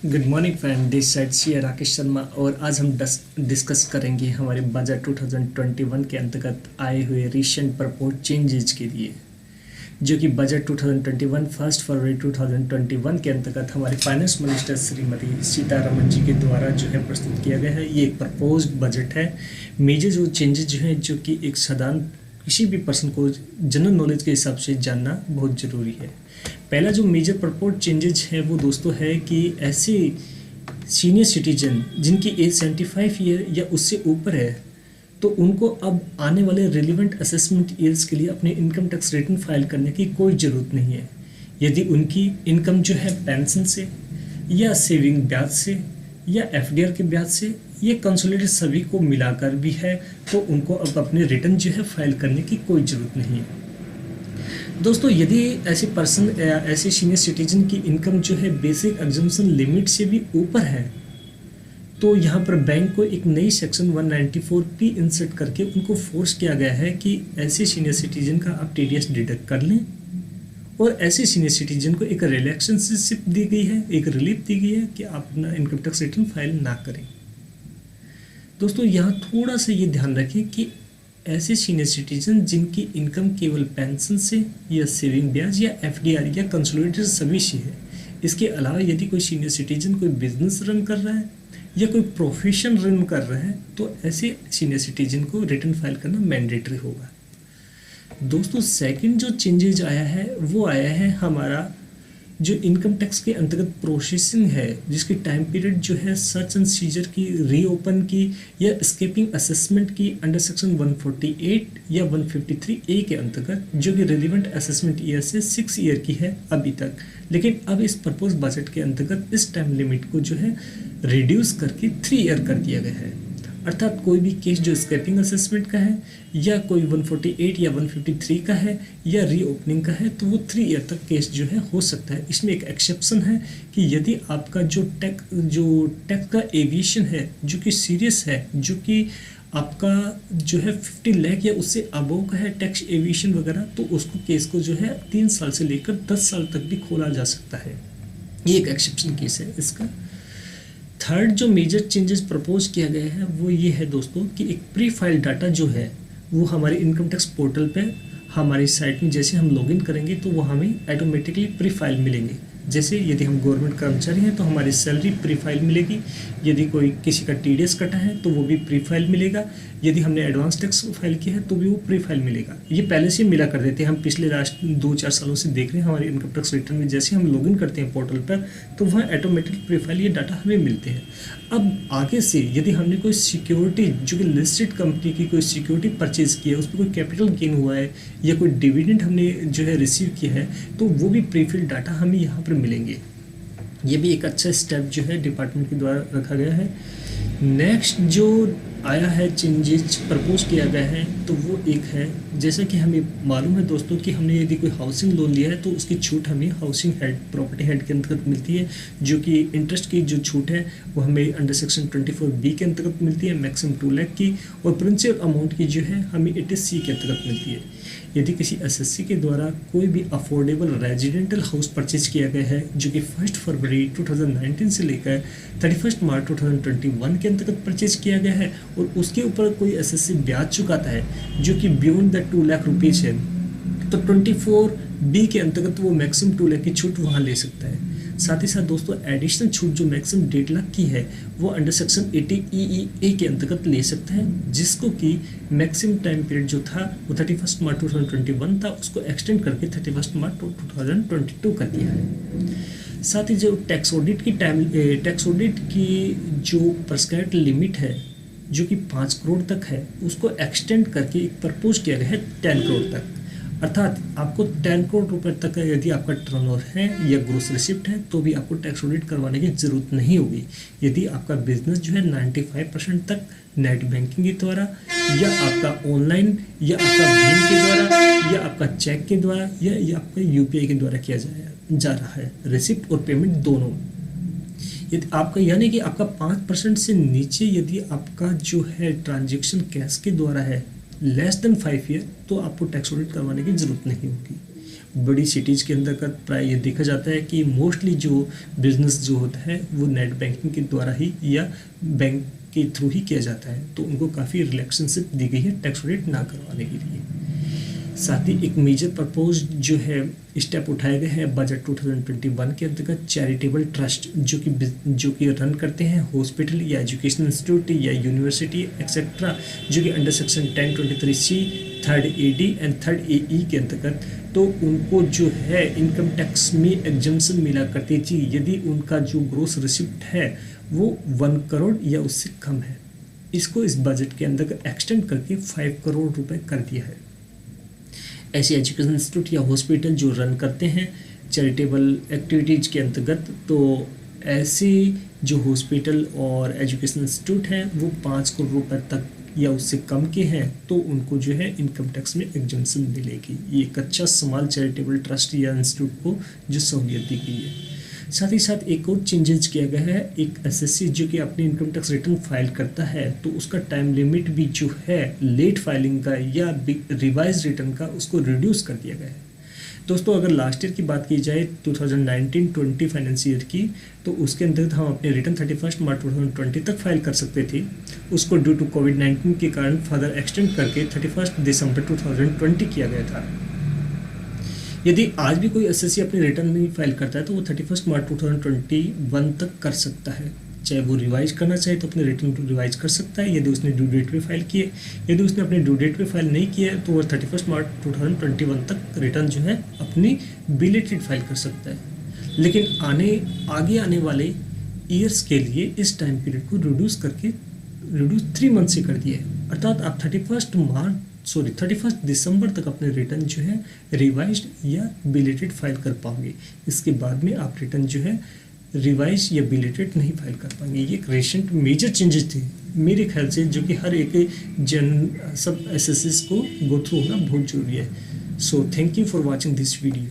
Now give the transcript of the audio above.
Good morning friend, this side सी राकेश शर्मा और आज हम डिस्कस करेंगे हमारे बजट 2021 के अंतर्गत आए हुए रिसेंट प्रपोज चेंजेज के लिए, जो कि बजट 2021 1 फरवरी 2021 के अंतर्गत हमारे फाइनेंस मिनिस्टर श्रीमती सीतारमण जी के द्वारा जो है प्रस्तुत किया गया है। ये एक प्रपोज बजट है। मेजर जो चेंजेज जो हैं, जो कि एक साधारण किसी भी पर्सन को जनरल नॉलेज के हिसाब से जानना बहुत ज़रूरी है। पहला जो मेजर प्रपोज चेंजेज है वो दोस्तों है कि ऐसे सीनियर सिटीजन जिनकी एज 75 ईयर या उससे ऊपर है, तो उनको अब आने वाले रिलेवेंट असेसमेंट ईयर्स के लिए अपने इनकम टैक्स रिटर्न फाइल करने की कोई ज़रूरत नहीं है। यदि उनकी इनकम जो है पेंशन से या सेविंग ब्याज से या एफडीआर के ब्याज से ये कंसोलिडेट सभी को मिलाकर भी है, तो उनको अब अपने रिटर्न जो है फाइल करने की कोई ज़रूरत नहीं है। दोस्तों, यदि ऐसे पर्सन ऐसे सीनियर सिटीजन की इनकम जो है बेसिक एग्जम्पशन लिमिट से भी ऊपर है, तो यहाँ पर बैंक को एक नई सेक्शन 194P इंसर्ट करके उनको फोर्स किया गया है कि ऐसे सीनियर सिटीजन का आप टीडीएस डिडक्ट कर लें, और ऐसे सीनियर सिटीजन को एक रिलैक्सेशनशिप दी गई है, एक रिलीफ दी गई है कि आप अपना इनकम टैक्स रिटर्न फाइल ना करें। दोस्तों, यहाँ थोड़ा सा ये ध्यान रखें कि ऐसे सीनियर सिटीजन जिनकी इनकम केवल पेंशन से या सेविंग ब्याज या एफडीआर या कंसोलिडेटेड सभी से है, इसके अलावा यदि कोई सीनियर सिटीजन कोई बिजनेस रन कर रहा है या कोई प्रोफेशन रन कर रहा है, तो ऐसे सीनियर सिटीजन को रिटर्न फाइल करना मैंडेटरी होगा। दोस्तों, सेकंड जो चेंजेज आया है वो आया है हमारा जो इनकम टैक्स के अंतर्गत प्रोसेसिंग है, जिसकी टाइम पीरियड जो है सर्च एंड सीजर की, रीओपन की या स्केपिंग असेसमेंट की अंडर सेक्शन 148 या 153A के अंतर्गत, जो कि रिलेवेंट असेसमेंट ईयर से 6 ईयर की है अभी तक, लेकिन अब इस प्रपोज बजट के अंतर्गत इस टाइम लिमिट को जो है रिड्यूस करके 3 ईयर कर दिया गया है। अर्थात कोई भी केस जो स्केपिंग असेसमेंट का है या कोई 148 या 153 का है या रीओपनिंग का है, तो वो 3 ईयर तक केस जो है हो सकता है। इसमें एक एक्सेप्शन है कि यदि आपका जो टैक्स का एविएशन है जो कि सीरियस है, जो कि आपका जो है 50 लाख या उससे अबोव का है टैक्स एविएशन वगैरह, तो उसको केस को जो है 3 साल से लेकर 10 साल तक भी खोला जा सकता है। ये एक एक्सेप्शन केस है इसका। थर्ड जो मेजर चेंजेस प्रपोज किया गया है वो ये है दोस्तों कि एक प्री फाइल डाटा जो है वो हमारे इनकम टैक्स पोर्टल पे हमारी साइट में जैसे हम लॉगिन करेंगे तो वो हमें ऑटोमेटिकली प्री फाइल मिलेंगे। जैसे यदि हम गवर्नमेंट कर्मचारी हैं तो हमारी सैलरी प्री फाइल मिलेगी, यदि कोई किसी का टीडीएस कटा है तो वो भी प्री फाइल मिलेगा, यदि हमने एडवांस टैक्स फाइल किया है तो भी वो प्री फाइल मिलेगा। ये पहले से मिला कर देते हैं, हम पिछले लास्ट 2-4 सालों से देख रहे हैं हमारे इनकम टैक्स रिटर्न में जैसे हम लॉगिन करते हैं पोर्टल पर तो वहाँ ऑटोमेटिक प्री फाइल ये डाटा हमें मिलते हैं। अब आगे से यदि हमने कोई सिक्योरिटी जो कि लिस्टेड कंपनी की कोई सिक्योरिटी परचेज की है, उस पर कोई कैपिटल गेन हुआ है या कोई डिविडेंड हमने जो है रिसीव किया है, तो वो भी प्री फिल्ड डाटा हमें यहाँ पर मिलेंगे। ये भी एक अच्छा स्टेप जो है डिपार्टमेंट के द्वारा रखा गया है। नेक्स्ट जो आया है चेंजेस प्रपोज किया गया है तो वो एक है, जैसा कि हमें मालूम है दोस्तों कि हमने यदि कोई हाउसिंग लोन लिया है तो उसकी छूट हमें हाउसिंग हेड प्रॉपर्टी हेड के अंतर्गत मिलती है, जो कि इंटरेस्ट की जो छूट है वो हमें अंडर सेक्शन 24B के अंतर्गत मिलती है मैक्सिमम 2 लाख की, और प्रिंसिपल अमाउंट की जो है हमें 80C के अंतर्गत मिलती है। यदि किसी एसएससी के द्वारा कोई भी अफोर्डेबल रेजिडेंटल हाउस परचेज किया गया है जो कि 1 फरवरी 2019 से लेकर 31 मार्च 2021 के अंतर्गत परचेज किया गया है और उसके ऊपर कोई एसएससी ब्याज चुकाता है जो कि बियॉन्ड द 2 लाख रुपीज़ है, तो 24B के अंतर्गत वो मैक्सिमम 2 लाख की छूट वहाँ ले सकता है। साथ ही साथ दोस्तों एडिशनल छूट जो मैक्सिमम 1.5 लाख की है वो अंडर सेक्शन 80EEA के अंतर्गत ले सकता है, जिसको कि मैक्सिमम टाइम पीरियड जो था वो 31 मार्च 2021 था, उसको एक्सटेंड करके 31 मार्च 2022 कर दिया है। साथ ही जो टैक्स ऑडिट की जो प्रेस्क्राइब्ड लिमिट है जो कि 5 करोड़ तक है, उसको एक्सटेंड करके एक प्रपोज किया गया है 10 करोड़ तक। अर्थात आपको 10 करोड़ रुपए तक यदि आपका टर्नओवर है या ग्रोस रिसिप्ट है तो भी आपको टैक्स ऑडिट करवाने की ज़रूरत नहीं होगी। यदि आपका बिजनेस जो है 95% तक नेट बैंकिंग के द्वारा या आपका ऑनलाइन या आपका भीम के द्वारा या आपका चेक के द्वारा या आपका यूपीआई के द्वारा किया जा रहा है, रिसिप्ट और पेमेंट दोनों। यदि आपका यानी कि आपका 5% से नीचे यदि आपका जो है ट्रांजेक्शन कैश के द्वारा है लेस देन 5 ईयर, तो आपको टैक्स ऑडिट करवाने की ज़रूरत नहीं होगी। बड़ी सिटीज़ के अंतर्गत प्राय ये देखा जाता है कि मोस्टली जो बिजनेस जो होता है वो नेट बैंकिंग के द्वारा ही या बैंक के थ्रू ही किया जाता है, तो उनको काफ़ी रिलैक्सेशनशिप दी गई है टैक्स ऑडिट ना करवाने के लिए। साथ ही एक मेजर प्रपोज जो है स्टेप उठाए गए हैं बजट 2021 के अंतर्गत चैरिटेबल ट्रस्ट जो कि रन करते हैं हॉस्पिटल या एजुकेशनल इंस्टीट्यूट या यूनिवर्सिटी एक्सेट्रा, जो कि under section 1023C 3rd AD and 3rd AE के अंतर्गत, तो उनको जो है इनकम टैक्स में एग्जम्पशन मिला करती थी यदि उनका जो ग्रोस रिसिप्ट है वो 1 करोड़ या उससे कम है। इसको इस बजट के अंदर एक्सटेंड करके 5 करोड़ रुपए कर दिया है। ऐसे एजुकेशन इंस्टीट्यूट या हॉस्पिटल जो रन करते हैं चैरिटेबल एक्टिविटीज़ के अंतर्गत, तो ऐसे जो हॉस्पिटल और एजुकेशन इंस्टीट्यूट हैं वो 5 करोड़ रुपए तक या उससे कम के हैं तो उनको जो है इनकम टैक्स में एग्जम्पशन मिलेगी। ये एक अच्छा स्मॉल चैरिटेबल ट्रस्ट या इंस्टीट्यूट को जो सहूलियत दी गई है। साथ ही साथ एक और चेंजेस किया गया है, एक एसएससी जो कि अपनी इनकम टैक्स रिटर्न फाइल करता है तो उसका टाइम लिमिट भी जो है लेट फाइलिंग का या रिवाइज रिटर्न का उसको रिड्यूस कर दिया गया है। दोस्तों अगर लास्ट ईयर की बात की जाए 2019-20 फाइनेंशियल ईयर की, तो उसके अंतर्गत हम अपने रिटर्न 31 मार्च 2020 तक फाइल कर सकते थे। उसको ड्यू टू कोविड-19 के कारण फर्दर एक्सटेंड करके 31 दिसंबर 2020 किया गया था। यदि आज भी कोई एसएससी अपनी रिटर्न नहीं फाइल करता है तो वो 31 मार्च 2021 तक कर सकता है। चाहे वो रिवाइज करना चाहे तो अपने रिटर्न रिवाइज कर सकता है यदि उसने ड्यू डेट पे फाइल किए। यदि उसने अपने ड्यू डेट पे फाइल नहीं किया तो वो 31 मार्च 2021 तक रिटर्न जो है अपनी बिलेटेड फाइल कर सकता है। लेकिन आगे आने वाले ईयर्स के लिए इस टाइम पीरियड को रिड्यूस 3 मंथ से कर दिया है, अर्थात आप 31 दिसंबर तक अपने रिटर्न जो है रिवाइज्ड या बिलेटेड फाइल कर पाओगे। इसके बाद में आप रिटर्न जो है रिवाइज या बिलेटेड नहीं फाइल कर पाएंगे। ये एक रिसेंट मेजर चेंजेस थे मेरे ख्याल से, जो कि हर एक सब एसएससीज को गो थ्रू होना बहुत जरूरी है। So thank you for watching this video.